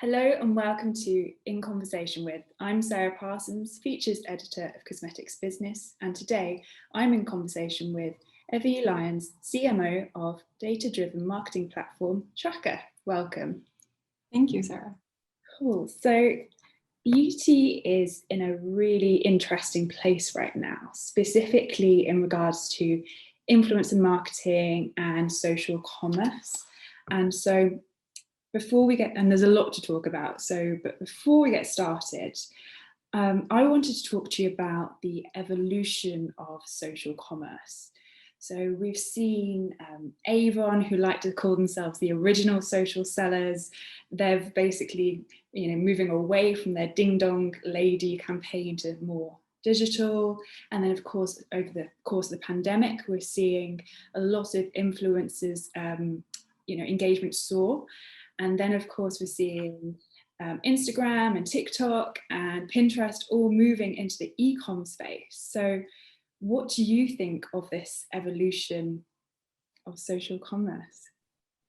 Hello and welcome to In Conversation With. I'm Sarah Parsons, Features Editor of Cosmetics Business, and today I'm in conversation with Evie Lyons, CMO of data-driven marketing platform Traackr. Welcome. Thank you, Sarah. Cool. So beauty is in a really interesting place right now, specifically in regards to influencer marketing and social commerce. And so before we get, and there's a lot to talk about, but before we get started, I wanted to talk to you about the evolution of social commerce. So we've seen Avon, who like to call themselves the original social sellers. They've basically, moving away from their ding dong lady campaign to more digital. And then of course, over the course of the pandemic, we're seeing a lot of influencers, engagement soar. And then, of course, we're seeing Instagram and TikTok and Pinterest all moving into the e-com space. So what do you think of this evolution of social commerce?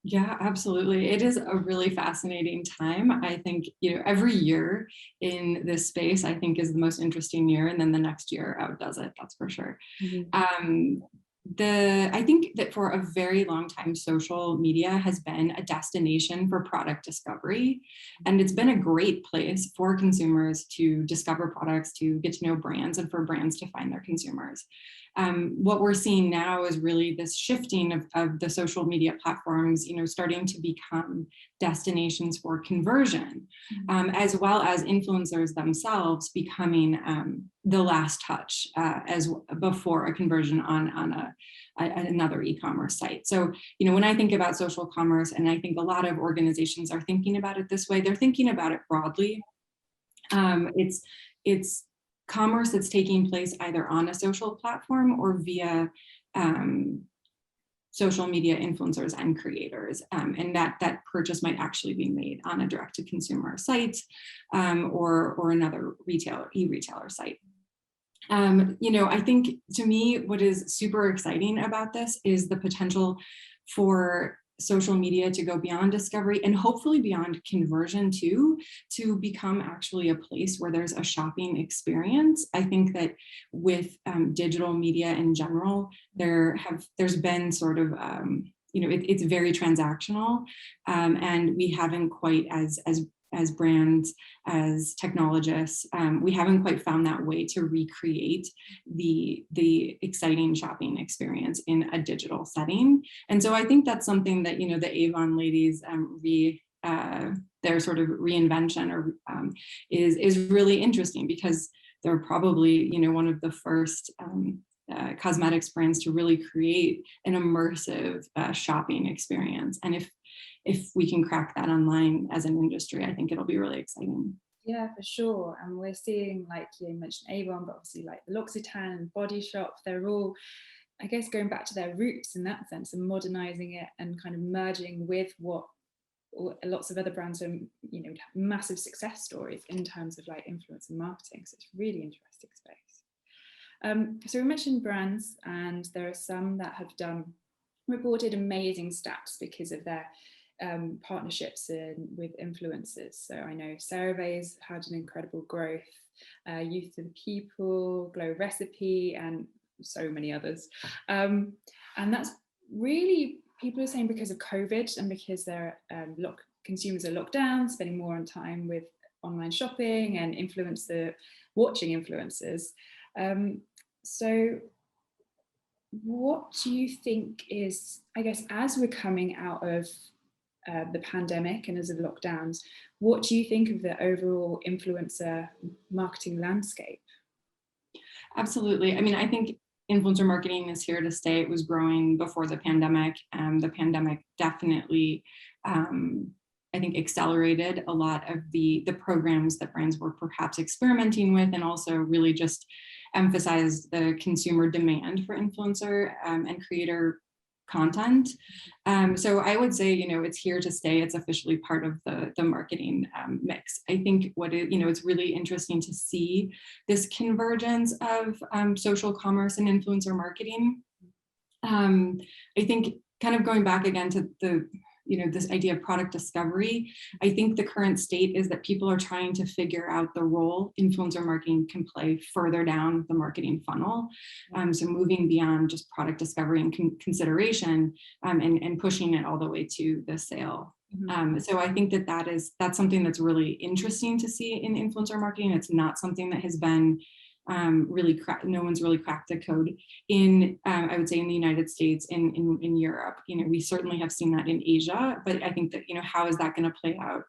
Yeah, absolutely. It is a really fascinating time. I think, every year in this space, I think is the most interesting year. And then the next year outdoes it, that's for sure. Mm-hmm. I think that for a very long time, social media has been a destination for product discovery. And it's been a great place for consumers to discover products, to get to know brands, and for brands to find their consumers. What we're seeing now is really this shifting of the social media platforms, starting to become destinations for conversion, as well as influencers themselves becoming the last touch as before a conversion on another e-commerce site. So, when I think about social commerce, and I think a lot of organizations are thinking about it this way, they're thinking about it broadly. It's commerce that's taking place either on a social platform or via social media influencers and creators, and that purchase might actually be made on a direct-to-consumer site or another e-retailer site. I think, to me, what is super exciting about this is the potential for social media to go beyond discovery and hopefully beyond conversion too, to become actually a place where there's a shopping experience. I think that with digital media in general, there's been sort of it's very transactional, and we haven't quite as brands, as technologists, we haven't quite found that way to recreate the exciting shopping experience in a digital setting. And so I think that's something that, the Avon ladies their sort of reinvention is really interesting, because they're probably, one of the first cosmetics brands to really create an immersive shopping experience. And if we can crack that online as an industry, I think it'll be really exciting. Yeah, for sure. And we're seeing, like you mentioned Avon, but obviously like the L'Occitane and Body Shop, they're all, I guess, going back to their roots in that sense and modernizing it and kind of merging with what lots of other brands are, massive success stories in terms of like influencer marketing. So it's really interesting space. So we mentioned brands, and there are some that have reported amazing stats because of their partnerships with influencers. So I know CeraVe's had an incredible growth, Youth to the People, Glow Recipe, and so many others. And that's really, people are saying, because of COVID and because they're consumers are locked down, spending more on time with online shopping and watching influencers. So what do you think is, I guess, as we're coming out of the pandemic and as of lockdowns, what do you think of the overall influencer marketing landscape? Absolutely. I mean, I think influencer marketing is here to stay. It was growing before the pandemic. The pandemic definitely, I think, accelerated a lot of the programs that brands were perhaps experimenting with, and also really just emphasized the consumer demand for influencer and creator content. So I would say, it's here to stay. It's officially part of the marketing mix. I think it's really interesting to see this convergence of social commerce and influencer marketing. I think, kind of going back again to this idea of product discovery. I think the current state is that people are trying to figure out the role influencer marketing can play further down the marketing funnel. So moving beyond just product discovery and consideration, and pushing it all the way to the sale. So I think that's something that's really interesting to see in influencer marketing. It's not something that has been no one's really cracked the code in, I would say, in the United States, in Europe. We certainly have seen that in Asia, but I think that, how is that going to play out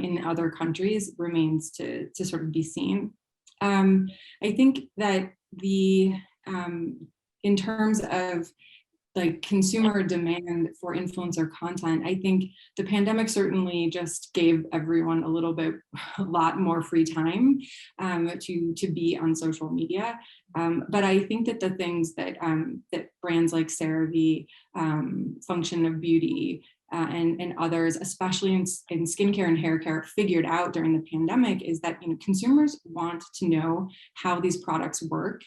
in other countries remains to sort of be seen. I think that in terms of like consumer demand for influencer content, I think the pandemic certainly just gave everyone a lot more free time to be on social media. But I think that the things that brands like CeraVe, Function of Beauty, and others, especially in skincare and hair care, figured out during the pandemic is that consumers want to know how these products work.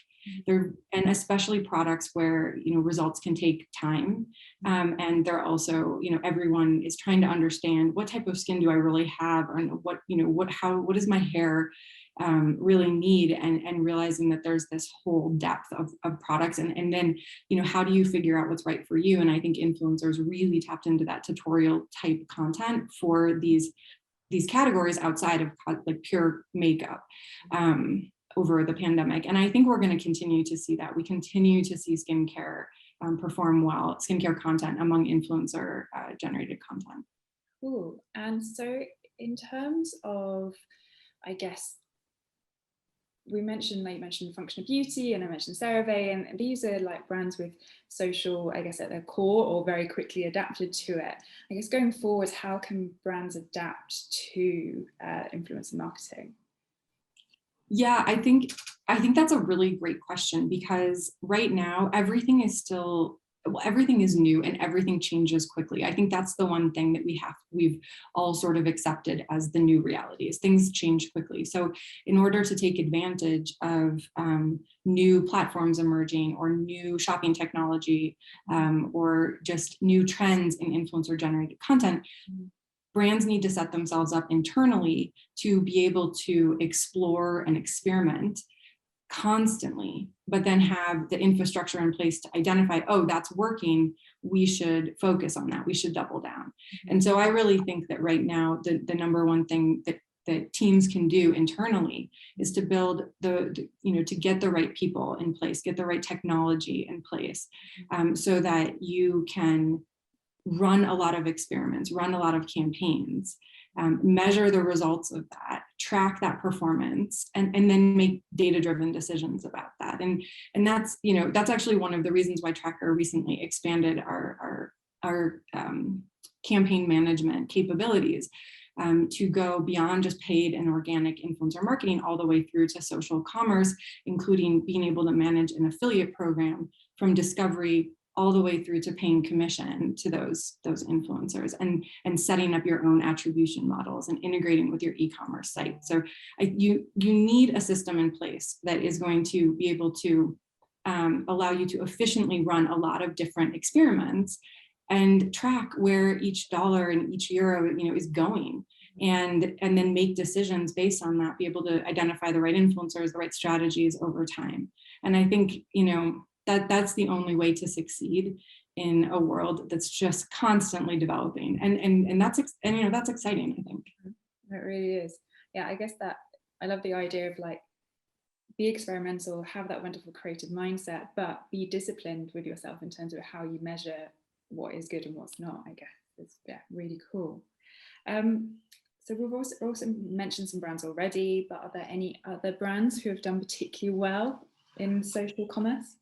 And especially products where results can take time, and they're also everyone is trying to understand what type of skin do I really have, and what does my hair really need, and realizing that there's this whole depth of products, and then how do you figure out what's right for you? And I think influencers really tapped into that tutorial type content for these categories outside of like pure makeup over the pandemic. And I think we're going to continue to see that. We continue to see skincare perform well, skincare content among influencer generated content. Cool. And so in terms of, I guess, you mentioned Function of Beauty, and I mentioned CeraVe, and these are like brands with social, I guess, at their core, or very quickly adapted to it. I guess going forward, how can brands adapt to influencer marketing? Yeah, I think that's a really great question, because right now everything is new and everything changes quickly. I think that's the one thing that we've all sort of accepted as the new reality, is things change quickly. So in order to take advantage of new platforms emerging, or new shopping technology, or just new trends in influencer generated content, brands need to set themselves up internally to be able to explore and experiment constantly, but then have the infrastructure in place to identify, oh, that's working, we should focus on that, we should double down. And so I really think that right now, the number one thing that teams can do internally is to build to get the right people in place, get the right technology in place, so that you can run a lot of experiments, run a lot of campaigns, measure the results of that, track that performance, and then make data-driven decisions about that. And that's actually one of the reasons why Traackr recently expanded our campaign management capabilities, to go beyond just paid and organic influencer marketing all the way through to social commerce, including being able to manage an affiliate program from discovery all the way through to paying commission to those influencers, and setting up your own attribution models and integrating with your e-commerce site. So you need a system in place that is going to be able to allow you to efficiently run a lot of different experiments and track where each dollar and each euro is going, and then make decisions based on that, be able to identify the right influencers, the right strategies over time. And I think that's the only way to succeed in a world that's just constantly developing, and that's exciting, I think. It really is. Yeah, I guess that I love the idea of like, be experimental, have that wonderful creative mindset, but be disciplined with yourself in terms of how you measure what is good and what's not. I guess it's really cool. So we've also mentioned some brands already, but are there any other brands who have done particularly well in social commerce?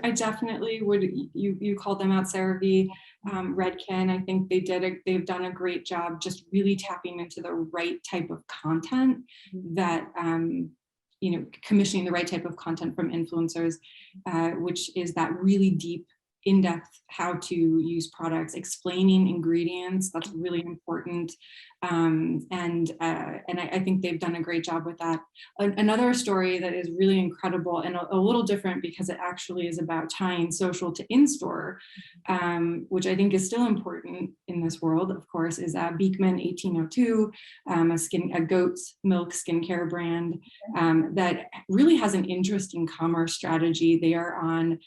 I definitely would. You called them out, CeraVe, Redken. I think they've done a great job just really tapping into the right type of content, that commissioning the right type of content from influencers, which is that really deep in-depth how to use products, explaining ingredients. That's really important. And I think they've done a great job with that. Another story that is really incredible and a little different because it actually is about tying social to in-store, which I think is still important in this world, of course, is Beekman 1802, a goat's milk skincare brand that really has an interesting commerce strategy. They are on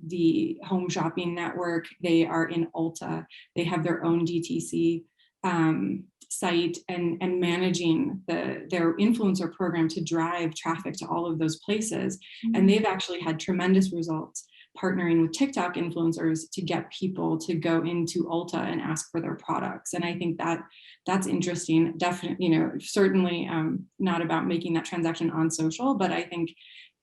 the Home Shopping Network. They are in Ulta. They have their own DTC site and managing their influencer program to drive traffic to all of those places. And they've actually had tremendous results partnering with TikTok influencers to get people to go into Ulta and ask for their products. And I think that's interesting. Definitely, certainly not about making that transaction on social, but I think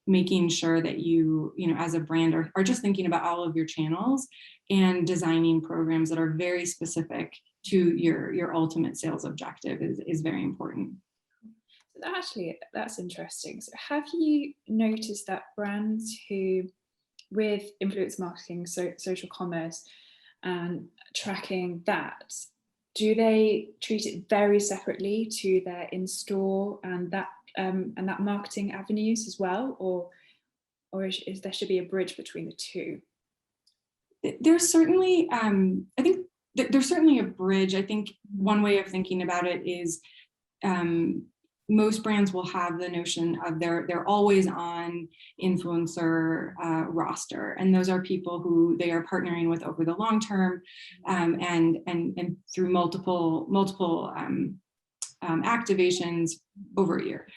making sure that you as a brand are just thinking about all of your channels and designing programs that are very specific to your ultimate sales objective is very important. That's interesting. So have you noticed that brands who, with influence marketing, social commerce and tracking that, do they treat it very separately to their in-store and that marketing avenues as well, or is there should be a bridge between the two? There's certainly, I think there's certainly a bridge. I think one way of thinking about it is most brands will have the notion of they're always on influencer roster, and those are people who they are partnering with over the long term, and through multiple activations over a year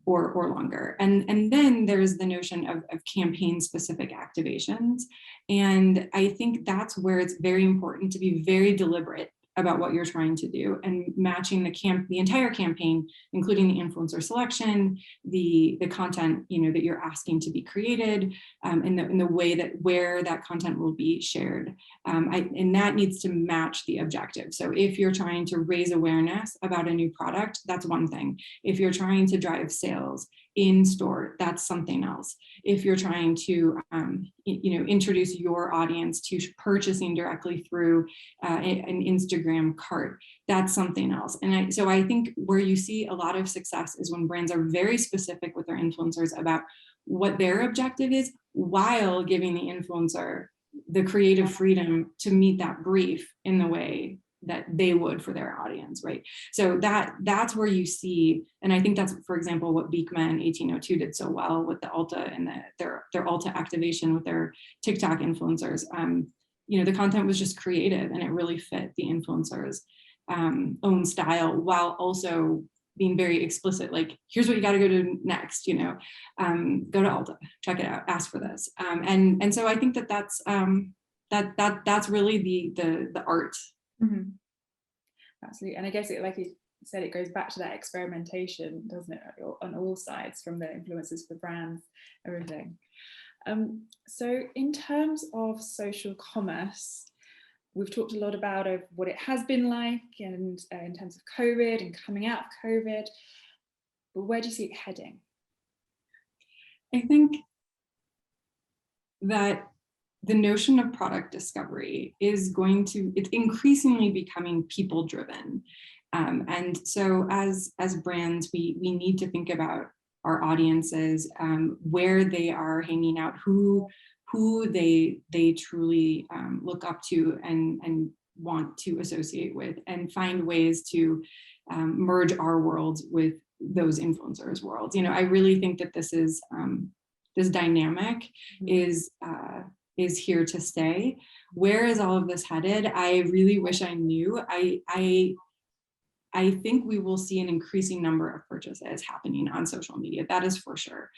or longer. And then there's the notion of campaign specific activations. And I think that's where it's very important to be very deliberate about what you're trying to do and matching the entire campaign, including the influencer selection, the content that you're asking to be created, in the way that where that content will be shared, and that needs to match the objective. So if you're trying to raise awareness about a new product, that's one thing. If you're trying to drive sales in store, that's something else. If you're trying to introduce your audience to purchasing directly through an Instagram cart, that's something else. And so I think where you see a lot of success is when brands are very specific with their influencers about what their objective is, while giving the influencer the creative freedom to meet that brief in the way that they would for their audience, right? So that's where you see, and I think that's, for example, what Beekman 1802 did so well with the Ulta and their Ulta activation with their TikTok influencers. The content was just creative and it really fit the influencers' own style, while also being very explicit, like, here's what you got to go to next, go to Ulta, check it out, ask for this. And so I think that's really the art. Mm-hmm. Absolutely. And I guess like you said, it goes back to that experimentation, doesn't it, on all sides, from the influencers, the brands, everything. So in terms of social commerce, we've talked a lot about what it has been like, and in terms of COVID and coming out of COVID, but where do you see it heading? I think that the notion of product discovery it's increasingly becoming people driven. And so as brands, we need to think about our audiences, where they are hanging out, who they truly look up to and want to associate with, and find ways to merge our worlds with those influencers' worlds. I really think that this is this dynamic is here to stay. Where is all of this headed? I really wish I knew. I think we will see an increasing number of purchases happening on social media. That is for sure.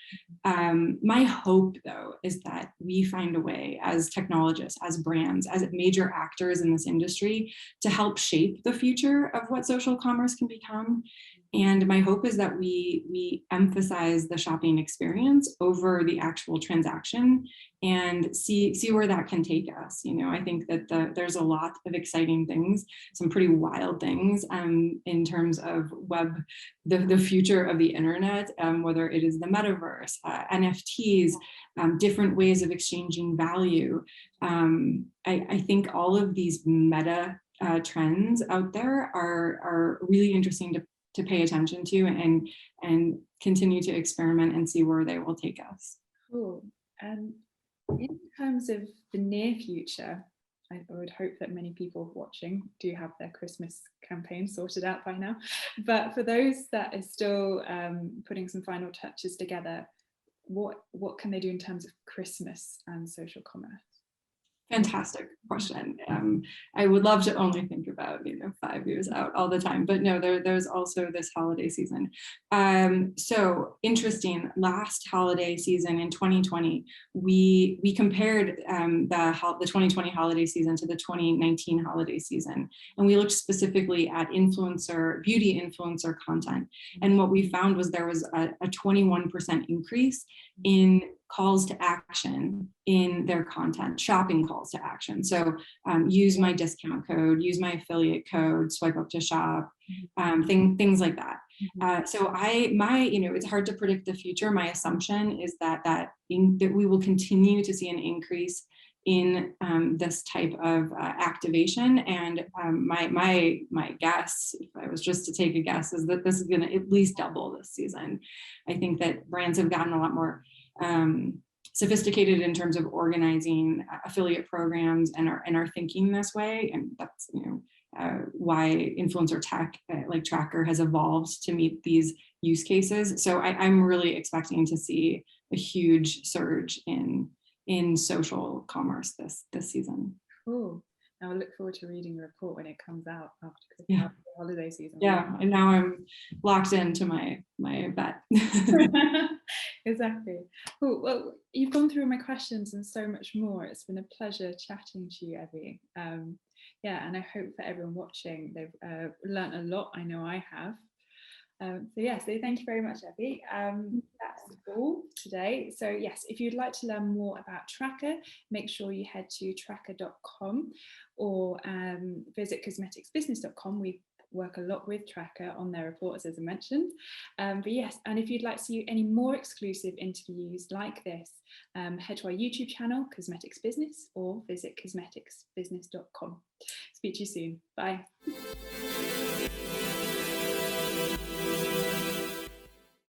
My hope, though, is that we find a way as technologists, as brands, as major actors in this industry, to help shape the future of what social commerce can become. And my hope is that we emphasize the shopping experience over the actual transaction and see where that can take us. You know, I think that there's a lot of exciting things, some pretty wild things in terms of the future of the internet, whether it is the metaverse, NFTs, different ways of exchanging value. I think all of these meta trends out there are really interesting to pay attention to and continue to experiment and see where they will take us. Cool. And in terms of the near future, I would hope that many people watching do have their Christmas campaign sorted out by now. But for those that are still putting some final touches together, what can they do in terms of Christmas and social commerce? Fantastic question. I would love to only think about 5 years out all the time, but no, there's also this holiday season. So interesting. Last holiday season in 2020, we compared the 2020 holiday season to the 2019 holiday season, and we looked specifically at beauty influencer content. And what we found was there was a 21% increase in calls to action in their content, shopping calls to action. So use my discount code, use my affiliate code, swipe up to shop, things like that. So it's hard to predict the future. My assumption is that we will continue to see an increase in this type of activation. And my guess, if I was just to take a guess, is that this is going to at least double this season. I think that brands have gotten a lot more sophisticated in terms of organizing affiliate programs and are thinking this way, and that's why influencer tech like Traackr has evolved to meet these use cases. So I'm really expecting to see a huge surge in social commerce this season. Cool. Now I look forward to reading the report when it comes out after the holiday season. Yeah, and now I'm locked into my bet. Exactly. Cool. Well, you've gone through my questions and so much more. It's been a pleasure chatting to you, Evie. And I hope for everyone watching, they've learned a lot. I know I have. So thank you very much, Evie. That's all today. So yes, if you'd like to learn more about Traackr, make sure you head to traackr.com or visit cosmeticsbusiness.com. We work a lot with Traackr on their reports, as I mentioned. But yes, and if you'd like to see any more exclusive interviews like this, head to our YouTube channel, Cosmetics Business, or visit cosmeticsbusiness.com. Speak to you soon. Bye.